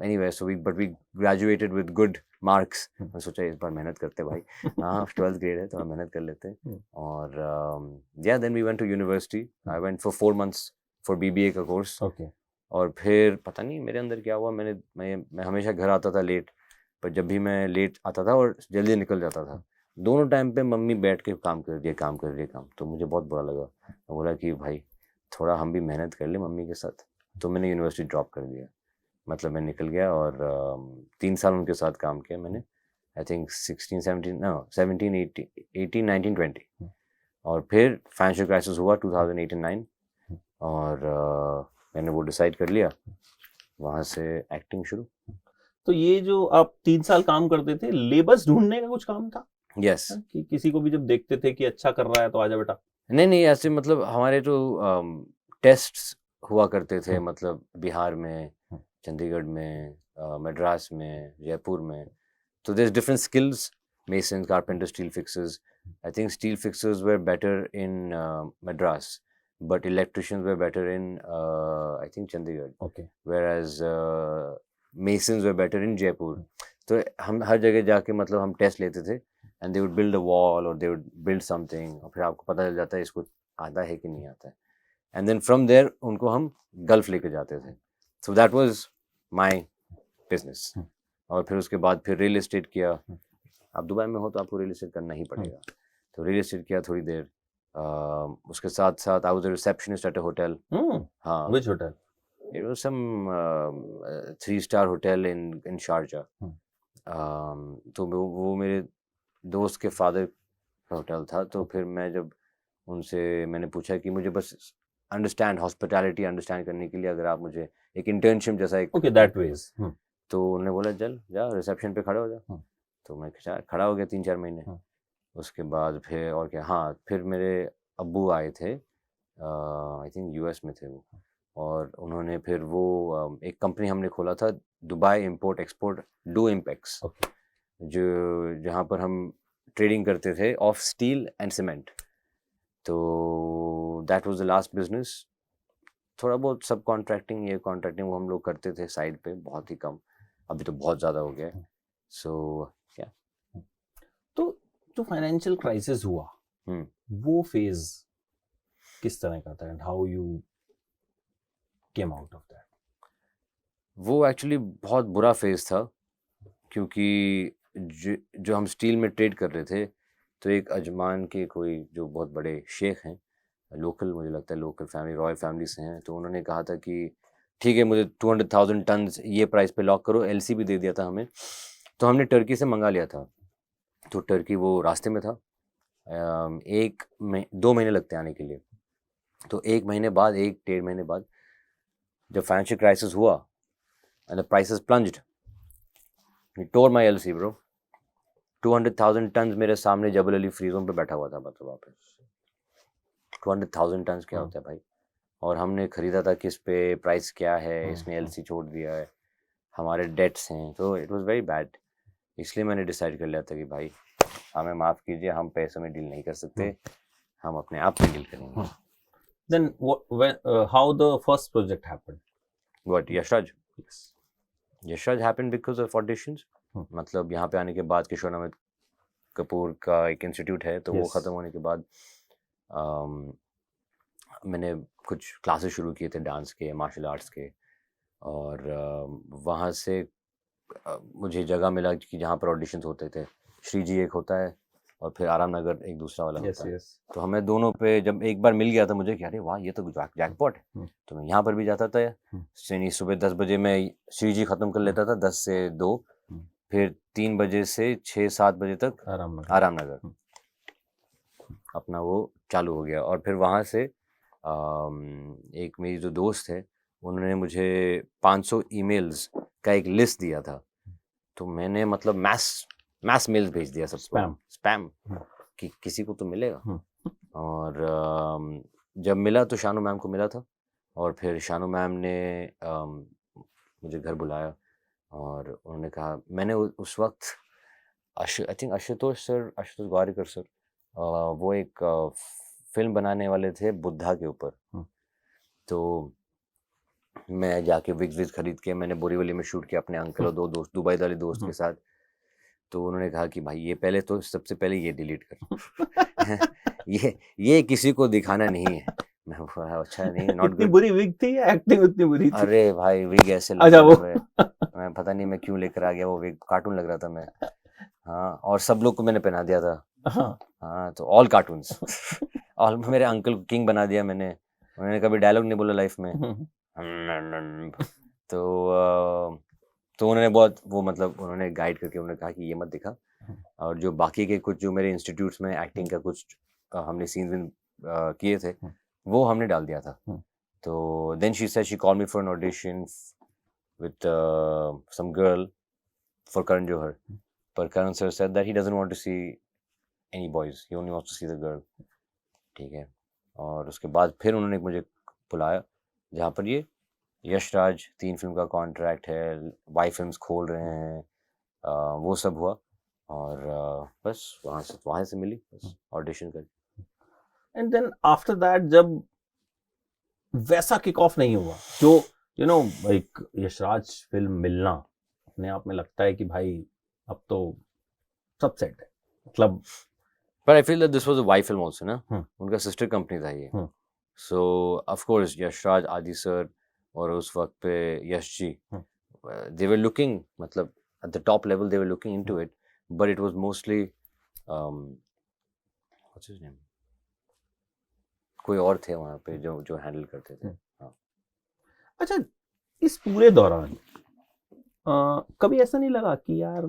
anyway, so we graduated with good marks. मैं सोचा इस बार मेहनत करते भाई, हाँ 12th ग्रेड है तो मेहनत कर लेते। और yeah then we went to university. I went for 4 months for BBA का कोर्स। और फिर पता नहीं मेरे अंदर क्या हुआ, मैं हमेशा घर आता था लेट, पर जब भी मैं लेट आता था और जल्दी निकल जाता था, दोनों टाइम पे मम्मी बैठ के काम कर रही है काम। तो मुझे बहुत बुरा लगा, मैं बोला कि भाई थोड़ा हम भी मेहनत कर ले मम्मी के साथ। तो मैंने यूनिवर्सिटी ड्रॉप कर दिया, मतलब मैं निकल गया, और 3 साल उनके साथ काम किया मैंने। I think 17, 18, 19, 20। और फिर फाइनेंशियल क्राइसिस हुआ 2008 and 9, और मैंने वो डिसाइड कर लिया, वहाँ से एक्टिंग शुरू। तो ये जो आप 3 साल काम करते थे, लेबर्स ढूंढने का कुछ काम था? यस। कि किसी को भी जब देखते थे कि अच्छा कर रहा है तो आजा बेटा? नहीं, ऐसे मतलब हमारे तो टेस्ट्स हुआ करते थे, मतलब बिहार में, चंडीगढ़ में, मद्रास में, जयपुर में। तो there's different skills, masons, carpenters, steel fixers. I think steel fixers were better in Madras, but electricians were better in I think Chandigarh. Okay. Whereas masons were better in Jaipur. तो हम हर जगह जाके मतलब हम टेस्ट लेते थे, and they would build a wall or they would build something, और फिर आपको पता चल जाता है इसको आता है कि नहीं आता है, and then from there उनको हम गल्फ लेके जाते थे। So that was my business. और फिर उसके बाद फिर रियल एस्टेट किया। आप दुबई में हो तो आपको रियल एस्टेट करना ही पड़ेगा, तो रियल एस्टेट किया थोड़ी देर। उसके साथ साथ I was a receptionist at a hotel. हाँ, which hotel? It was some 3-star hotel in Sharjah. तो वो मेरे दोस्त के फादर का होटल था। तो फिर मैंने पूछा कि मुझे बस हॉस्पिटैलिटी अंडरस्टैंड करने के लिए अगर आप मुझे एक इंटर्नशिप जैसा एक दैट वेज। तो उन्होंने बोला चल जा रिसेप्शन पे खड़ा हो जा। तो मैं खड़ा हो गया 3-4 महीने। उसके बाद फिर और क्या, हाँ फिर मेरे अब्बू आए थे, आई थिंक यूएस में थे वो, और उन्होंने फिर वो एक कंपनी हमने खोला था, Dubai import export do Impex, जहाँ पर हम ट्रेडिंग करते थे ऑफ स्टील एंड सीमेंट। तो that was the last business. थोड़ा बहुत सब कॉन्ट्रैक्टिंग वो हम लोग करते थे साइड पे, बहुत ही कम, अभी तो बहुत ज़्यादा हो गया है। सो क्या, तो जो फाइनेंशियल क्राइसिस हुआ, वो फेज किस तरह का था, and how you came out of that? वो एक्चुअली बहुत बुरा फेज था, क्योंकि जो हम स्टील में ट्रेड कर रहे थे, तो एक अजमान के कोई जो बहुत बड़े शेख हैं, लोकल, मुझे लगता है लोकल फैमिली, रॉयल फैमिली से हैं, तो उन्होंने कहा था कि ठीक है, मुझे 200,000 टन ये प्राइस पे लॉक करो, एलसी भी दे दिया था हमें। तो हमने टर्की से मंगा लिया था, तो टर्की वो रास्ते में था, 2 महीने लगते हैं आने के लिए। तो 1 महीने बाद, 1-1.5 महीने बाद जब फाइनेंशियल क्राइसिस हुआ and the prices plunged, it tore my LC bro. 200,000 tonne मेरे सामने जबल अली फ्री जोन पे बैठा हुआ था, मतलब वापस 200,000 टन क्या होता है भाई। और हमने खरीदा था किस पे, प्राइस क्या है, इसने एलसी छोड़ दिया है, हमारे डेट्स हैं, तो इट वाज वेरी बैड। इसलिए मैंने डिसाइड कर लिया था कि भाई हमें माफ़ कीजिए, हम पैसों में डील नहीं कर सकते, हम अपने आप में डील करेंगे। Then how the first project happened? What, Yashraj? Yes. Yashraj happened because of auditions. मतलब यहाँ पे आने के बाद किशोर अमित कपूर का एक इंस्टीट्यूट है, तो वो Yes. ख़त्म होने के बाद मैंने कुछ क्लासेस शुरू किए थे डांस के, मार्शल आर्ट्स के, और वहाँ से मुझे जगह मिला कि जहाँ पर ऑडिशंस होते थे, श्री जी एक होता है और फिर आराम नगर एक दूसरा वाला Yes, होता है। yes. तो हमें दोनों पे जब एक बार मिल गया था मुझे कि अरे वाह, ये तो जैकपॉट है, तो मैं यहाँ पर भी जाता था। यानी सुबह 10 बजे मैं श्री जी ख़त्म कर लेता था, 10 से 2, फिर 3 बजे से 6-7 बजे तक आराम नगर अपना वो चालू हो गया। और फिर वहाँ से एक मेरी जो दोस्त है, उन्होंने मुझे 500 ईमेल्स का एक लिस्ट दिया था, तो मैंने मतलब मैस मेल्स भेज दिया सबको, स्पैम कि किसी को तो मिलेगा। और जब मिला तो शानू मैम को मिला था, और फिर शानू मैम ने मुझे घर बुलाया और उन्होंने कहा, मैंने उस वक्त I think Ashutosh Gowariker sir, वो एक फिल्म बनाने वाले थे बुद्धा के ऊपर, तो मैं जाके विग्स खरीद के मैंने बोरीवली में शूट किया अपने अंकल और 2 दोस्त, दुबई वाले दोस्त के साथ। तो उन्होंने कहा कि भाई ये पहले तो सबसे पहले ये डिलीट कर ये किसी को दिखाना नहीं है। मैं बोला अच्छा नहीं, नॉट इतनी गुड। बुरी विग थी या एक्टिंग उतनी बुरी थी? अरे भाई विग ऐसे लग अच्छा, रहा वो मैं पता नहीं मैं क्यों लेकर आ गया, वो विग कार्टून लग रहा था मैं। हाँ, और सब लोग को मैंने पहना दिया था। हाँ, तो ऑल कार्टून्स और मेरे अंकल को किंग बना दिया मैंने, उन्होंने कभी डायलॉग नहीं बोला लाइफ में। तो उन्होंने बहुत वो मतलब उन्होंने गाइड करके उन्होंने कहा कि ये मत दिखा, और जो बाकी के कुछ जो मेरे इंस्टीट्यूट्स में एक्टिंग का कुछ हमने सीन किए थे वो हमने डाल दिया था। तो then she said she called me for an audition with some girl for Karan Johar, पर Karan sir said that he doesn't want to see any boys, he only wants to see the girl. ठीक है, और उसके बाद फिर उन्होंने मुझे बुलाया जहाँ पर ये यशराज 3 फिल्म का कॉन्ट्रैक्ट है, वाई फिल्म्स खोल रहे हैं, वो सब हुआ, और बस वहाँ से मिली बस ऑडिशन कर। एंड देन आफ्टर दैट जब वैसा किक ऑफ नहीं हुआ जो यू नो एक यशराज फिल्म मिलना अपने आप में लगता है कि भाई अब तो सब सेट है, मतलब But I feel that this was a Y film also, ना? उनका सिस्टर कंपनी था ये। So of course यशराज, आदि सर और उस वक्त पे Yash ji, they were looking, मतलब at the top level they were looking into it, but it was mostly what's his name, कोई और थे वहाँ पे जो हैंडल करते थे। हाँ। अच्छा, इस पूरे दौरान कभी ऐसा नहीं लगा कि यार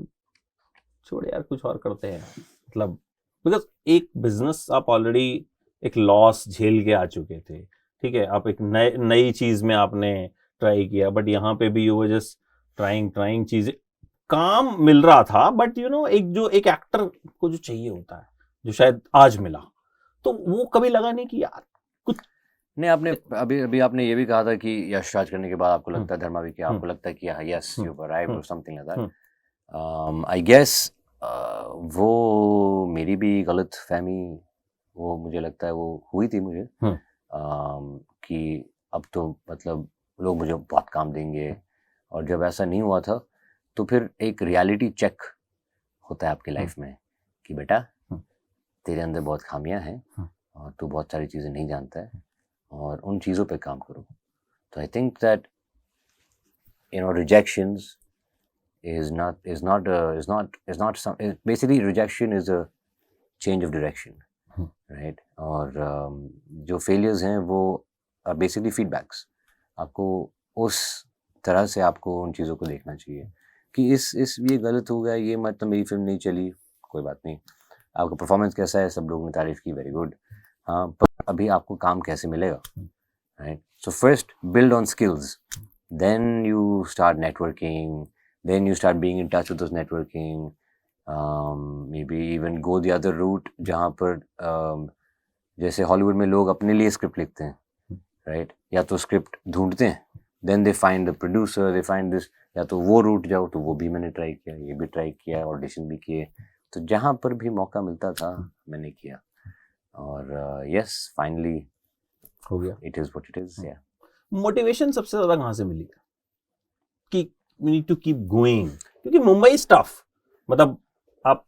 छोड़ यार कुछ और करते हैं, मतलब बिकॉज एक बिजनेस आप ऑलरेडी एक लॉस झेल के आ चुके थे, ठीक है, आप एक नई चीज में आपने ट्राई किया, बट यहाँ पे भी यू वर जस्ट ट्राइंग चीजें, काम मिल रहा था, बट यू नो एक एक्टर को जो चाहिए होता है जो शायद आज मिला, तो वो कभी लगा नहीं कि यार कुछ नहीं। आपने अभी आपने ये भी कहा था कि यशराज करने के बाद आपको लगता है धर्मा भी क्या, आपको लगता है कि यस यू वर राइट और something like that. I guess वो मेरी भी गलत फहमी, वो मुझे लगता है वो हुई थी मुझे, कि अब तो मतलब लोग मुझे बहुत काम देंगे, और जब ऐसा नहीं हुआ था तो फिर एक रियलिटी चेक होता है आपकी लाइफ में कि बेटा तेरे अंदर बहुत खामियां हैं और तू बहुत सारी चीज़ें नहीं जानता है, और उन चीज़ों पे काम करो। तो I think that rejections basically rejection is a change of direction, right? और जो failures हैं वो are basically feedbacks. आपको उस तरह से आपको उन चीज़ों को देखना चाहिए कि इस ये गलत हो गया, ये मतलब मेरी फिल्म नहीं चली, कोई बात नहीं, आपका परफॉर्मेंस कैसा है, सब लोगों ने तारीफ की, वेरी गुड, हाँ, पर अभी आपको काम कैसे मिलेगा, right? So first build on skills, then you start networking, then you start being in touch with those networking, maybe even go the other route जहाँ पर जैसे हॉलीवुड में लोग अपने लिए स्क्रिप्ट लिखते हैं, राइट? या तो स्क्रिप्ट ढूंढते हैं, then they find the producer, they find this, या तो वो रूट जाओ, तो वो भी मैंने ट्राई किया, ये भी ट्राई किया, ऑडिशन भी किए, तो जहाँ पर भी मौका मिलता था मैंने किया, और यस फाइनली हो गया. It is what it is. Yeah motivation सबसे ज्यादा कहाँ से मिली कि we need to keep going? क्योंकि मुंबई इज टफ, मतलब आप,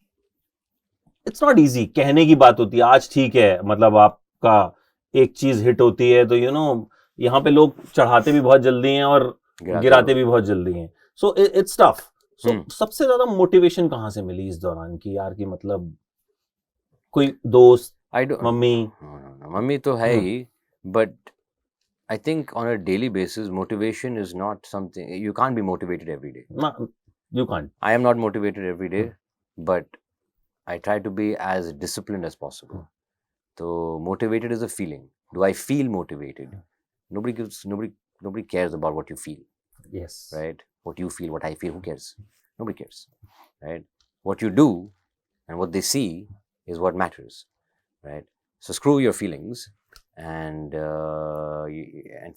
इट्स नॉट इजी. कहने की बात होती है आज, ठीक है, मतलब आपका एक चीज हिट होती है तो यहाँ पे लोग चढ़ाते भी बहुत जल्दी हैं और गिराते भी बहुत जल्दी हैं, सो इट्स टफ. सो सबसे ज्यादा मोटिवेशन कहाँ से मिली इस दौरान कि यार कि मतलब कोई दोस्त, मम्मी तो है ही, but I think on a daily basis, motivation is not something, you can't be motivated every day. No, you can't. I am not motivated every day, but I try to be as disciplined as possible. So motivated is a feeling. Do I feel motivated? Nobody cares about what you feel. Yes. Right? What you feel, what I feel, who cares? Nobody cares. Right? What you do and what they see is what matters. Right? So screw your feelings. And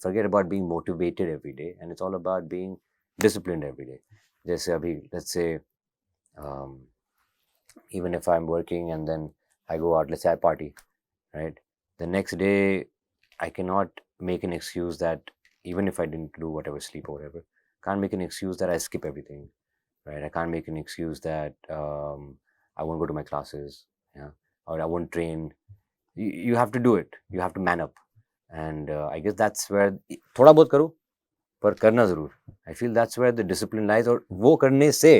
forget about being motivated every day, and it's all about being disciplined every day. Jaise abhi, let's say even if I'm working and then I go out, let's say I party, right? The next day I cannot make an excuse that even if I didn't do whatever, sleep or whatever, can't make an excuse that I skip everything, right? I can't make an excuse that I won't go to my classes, yeah, or I won't train. You have to do it. You have to man up, and I guess that's where थोड़ा बहुत करो, पर करना जरूर. I feel that's where the discipline lies, और वो करने से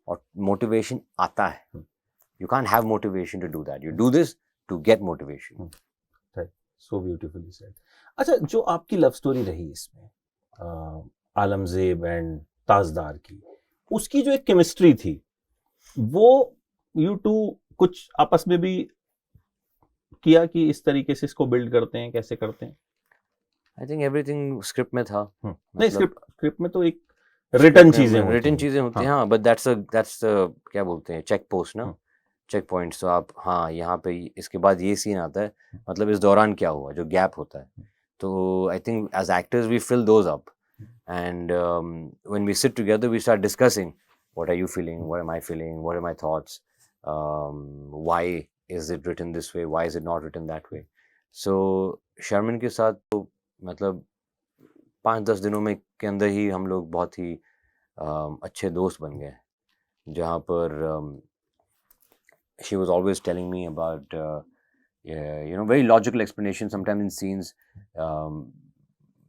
और motivation आता है. You can't have motivation to do that. You do this to get motivation. Right. So beautifully said. अच्छा, जो आपकी लव स्टोरी रही इसमें आलमजेब एंड ताजदार की, उसकी जो एक केमिस्ट्री थी, वो you two कुछ आपस में भी किया कि इस तरीके से इसको बिल्ड करते हैं, कैसे करते हैं? आई थिंक एवरीथिंग स्क्रिप्ट में था. नहीं, स्क्रिप्ट में तो एक रिटन चीजें होती हैं, हाँ, बट दैट्स क्या बोलते हैं, चेक पोस्ट ना, चेक पॉइंट्स. तो आप, हाँ, यहाँ पे इसके बाद ये सीन आता है, मतलब इस दौरान क्या हुआ, जो गैप होता है. तो I think as actors we fill those up, and when we sit together we start discussing what are you feeling, what am I feeling, what are my thoughts, why is it written this way, why is it not written that way. So Sharmin के साथ तो मतलब 5-10 दिनों में के अंदर ही हम लोग बहुत ही अच्छे दोस्त बन गए, जहाँ पर she was always telling me about very logical explanation sometimes in scenes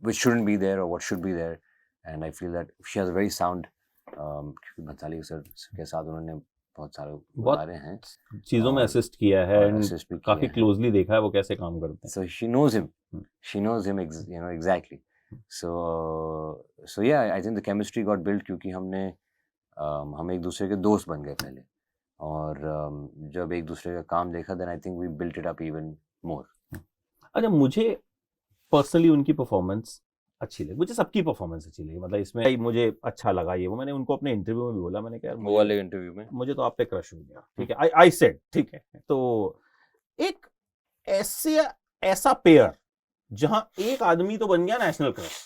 which shouldn't be there or what should be there, and I feel that she has a very sound क्योंकि भंसाली सर के साथ उन्होंने बहुत सारे बता हैं, चीजों में असिस्ट किया है, काफी क्लोजली देखा है वो कैसे काम करते हैं. So she knows him exactly. So yeah, I think the chemistry got built क्योंकि हम एक दूसरे के दोस्त बन गए पहले, और जब एक दूसरे का काम देखा, then I think we built it up even more. अच्छा, मुझे पर्सनली उनकी परफॉर्मेंस अच्छी लगी, मुझे सबकी परफॉर्मेंस अच्छी लगी, मतलब इसमें मुझे अच्छा लगा ये. वो मैंने उनको अपने इंटरव्यू में भी बोला, मैंने कहा वो वाले इंटरव्यू में मुझे तो आप पे क्रश हो गया, ठीक है, आई सेड, ठीक है. तो एक ऐसा पेयर जहां एक आदमी तो बन गया नेशनल क्रश,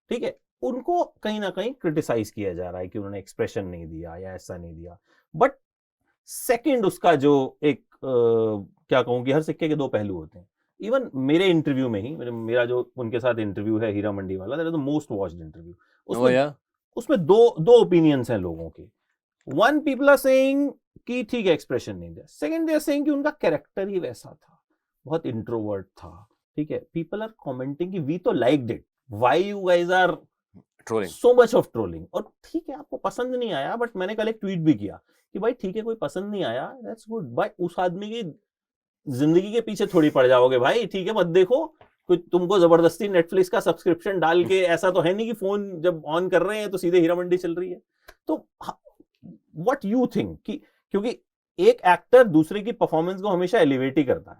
ठीक है, उनको कहीं ना कहीं क्रिटिसाइज किया जा रहा है कि उन्होंने एक्सप्रेशन नहीं दिया या ऐसा नहीं दिया, बट सेकंड उसका जो एक क्या कहूँ कि हर सिक्के के दो पहलू होते हैं. इवन मेरे इंटरव्यू में ही, मेरा जो उनके साथ इंटरव्यू है हीरा मंडी वाला, that is the most watched interview. उसमें दो ओपिनियंस हैं लोगों के. वन, पीपल आर सेइंग कि ठीक है एक्सप्रेशन नहीं दिया. सेकंड, दे आर सेइंग कि उनका कैरेक्टर ही वैसा था, बहुत इंट्रोवर्ट था, ठीक है. पीपल आर कमेंटिंग कि वी तो liked it, why you guys are trolling, so much of trolling. और ठीक है आपको पसंद नहीं आया, बट मैंने कल एक ट्वीट भी किया कि भाई ठीक है कोई पसंद नहीं आया, दैट्स गुड, भाई उस आदमी की जिंदगी के पीछे थोड़ी पड़ जाओगे भाई, ठीक है मत देखो। कोई तुमको जबरदस्ती नेटफ्लिक्स का सब्सक्रिप्शन डाल के, ऐसा तो है नहीं कि फोन जब ऑन कर रहे हैं तो सीधे हीरा मंडी चल रही है। तो व्हाट यू थिंक कि, क्योंकि एक एक्टर दूसरे की परफॉर्मेंस को हमेशा एलिवेट ही करता है,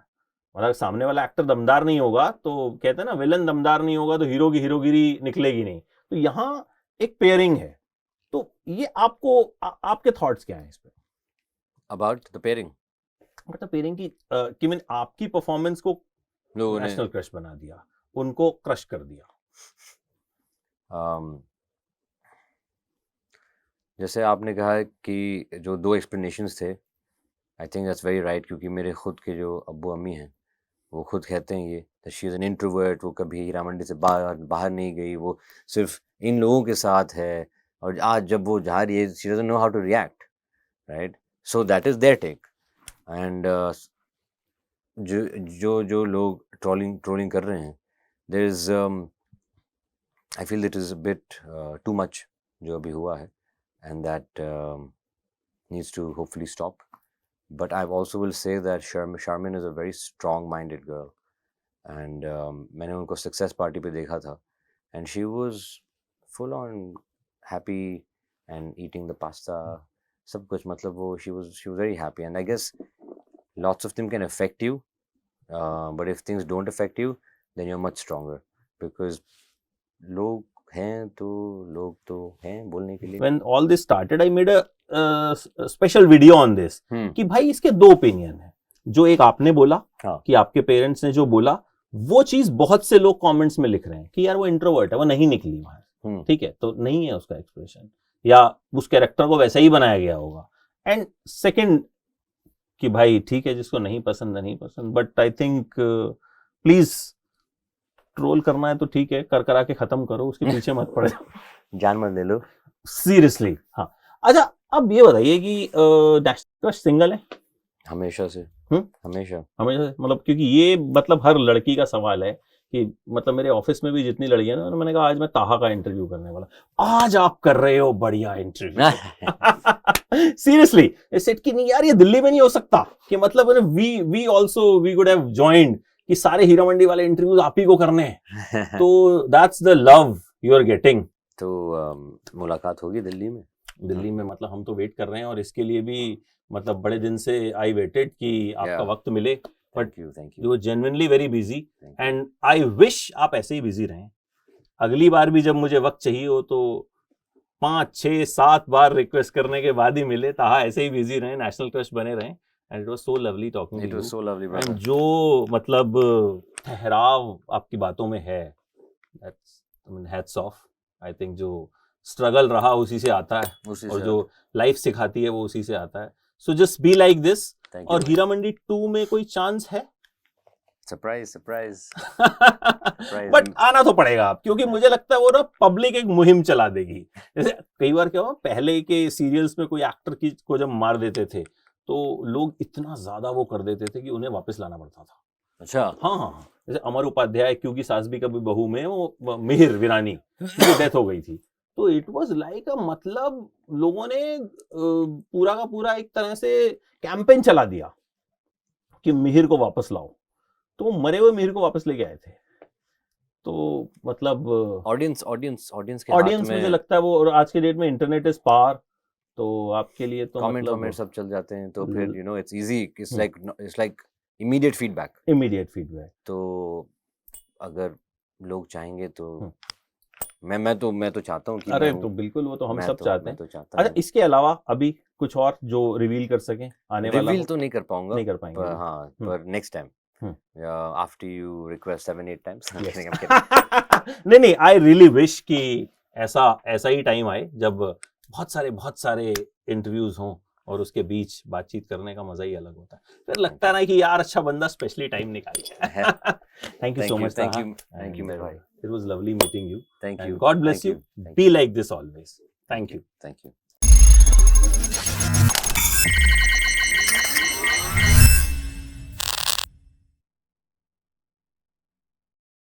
मतलब सामने वाला एक्टर दमदार नहीं होगा तो कहते हैं ना विलन दमदार नहीं होगा तो हीरो की हीरोगिरी निकलेगी नहीं। तो यहाँ एक पेयरिंग है, तो ये आपको आपके थॉट्स क्या हैं इस पे? अबाउट द पेयरिंग, मतलब पेयरिंग की कि मैंने आपकी परफॉर्मेंस को लोगों ने नेशनल क्रश बना दिया, उनको क्रश कर दिया। जैसे आपने कहा कि जो दो एक्सप्लेनेशंस थे, I think that's very right, क्योंकि मेरे खुद के जो अब्बू अम्मी हैं वो खुद कहते हैं ये शी इज़ एन इंट्रोवर्ट, वो कभी हीरा मंडी से बाहर नहीं गई, वो सिर्फ इन लोगों के साथ है, और आज जब वो जा रही है she doesn't know how to react, right? So that is their take. And जो लोग ट्रोलिंग कर रहे हैं, there is I feel it is a bit too much जो अभी हुआ है, and that needs to hopefully stop. But I also will say that Charmin is a very strong-minded girl, and मैंने उनको Success Party पे देखा था, and she was full on happy and eating the pasta, सब कुछ, मतलब वो she was very happy, and I guess lots of them can affect you, but if things don't affect you, then you're much stronger, because लोग हैं तो हैं बोलने के लिए। When all this started, I made a special video on this कि भाई इसके दो ओपिनियन है, जो एक आपने बोला कि आपके पेरेंट्स ने जो बोला वो चीज बहुत से लोग कमेंट्स में लिख रहे हैं कि यार वो इंट्रोवर्ट है, वो नहीं निकली वहां, ठीक है, तो नहीं है उसका एक्सप्रेशन, या उस कैरेक्टर को वैसा ही बनाया गया होगा। एंड सेकंड कि भाई ठीक है जिसको नहीं पसंद नहीं पसंद, but I think please troll करना है तो ठीक है, कर करा के खत्म करो, उसके पीछे मत पड़ जाओ, जान मत ले लो, सीरियसली। हाँ अच्छा, अब ये बताइए कि नेशनल क्रश सिंगल है? हमेशा से, हमेशा मतलब क्योंकि ये मतलब हर लड़की का सवाल है कि मतलब मेरे ऑफिस में भी जितनी लड़कियां ना, मैंने कहा आज मैं ताहा का इंटरव्यू करने वाला, आज आप कर रहे हो बढ़िया इंटरव्यू। सीरियसली सेट की नहीं यार, ये दिल्ली में नहीं हो सकता कि मतलब we also we could have joined कि सारे हीरा मंडी वाले इंटरव्यूज आप ही को करने हैं। तो that's the love you are getting. तो मुलाकात होगी दिल्ली में, मतलब हम तो वेट कर रहे हैं, और इसके लिए भी मतलब बड़े दिन से आई वेटेड कि आपका वक्त मिले, but you were genuinely very busy, and I wish आप ऐसे ही बिजी रहें। अगली बार भी जब मुझे वक्त चाहिए हो तो 5, 6, 7 बार रिक्वेस्ट करने के बाद ही मिले, ताहा ऐसे ही बिजी रहें, नेशनल क्रश बने रहें। And it was so lovely talking to you. It was so lovely, brother. And जो मतलब ठहराव आपकी बातों में है, that's I mean hats off. I think जो स्ट्रगल रहा उसी से आता है, और जो लाइफ सिखाती है वो उसी से आता है। So just be like this. और हीरा मंडी 2 में कोई चांस है? सरप्राइज बट आना तो पड़ेगा आप, क्योंकि मुझे लगता है वो ना पब्लिक एक मुहिम चला देगी। जैसे कई बार क्या हुआ, पहले के सीरियल्स में कोई एक्टर को जब मार देते थे तो लोग इतना ज्यादा वो कर देते थे कि उन्हें वापस लाना पड़ता था। अच्छा, हाँ, जैसे अमर उपाध्याय क्योंकि सास भी कभी बहू में, वो मिहिर वीरानी की डेथ हो गई थी, तो इट वाज लाइक मतलब लोगों ने पूरा का पूरा एक तरह से कैंपेन चला दिया कि मिहिर को वापस लाओ, तो मरे हुए मिहिर को वापस लेके आए थे। तो मतलब ऑडियंस मुझे लगता है वो, और आज के डेट में इंटरनेट इज पावर, तो आपके लिए तो कमेंट सब चल जाते हैं, तो फिर you know it's easy, it's like immediate feedback. तो अगर लोग चाहेंगे तो मैं तो चाहता हूँ कि अरे तो बिल्कुल, वो तो हम सब चाहते हैं। अच्छा, इसके अलावा अभी कुछ और जो रिवील कर सकें आने वाला? रिवील तो नहीं कर पाएंगे, पर हाँ, पर next time after you request 7-8 times. नहीं, आई रियली विश कि ऐसा ही टाइम आए जब बहुत सारे इंटरव्यूज हों और उसके बीच बातचीत करने का मजा ही अलग होता है। फिर लगता है ना कि यार अच्छा बंदा स्पेशली टाइम निकाल। Thank you so much. Thank you मेरे भाई। It was lovely meeting you. Thank you. God bless you. Be like this always. Thank you. Thank you.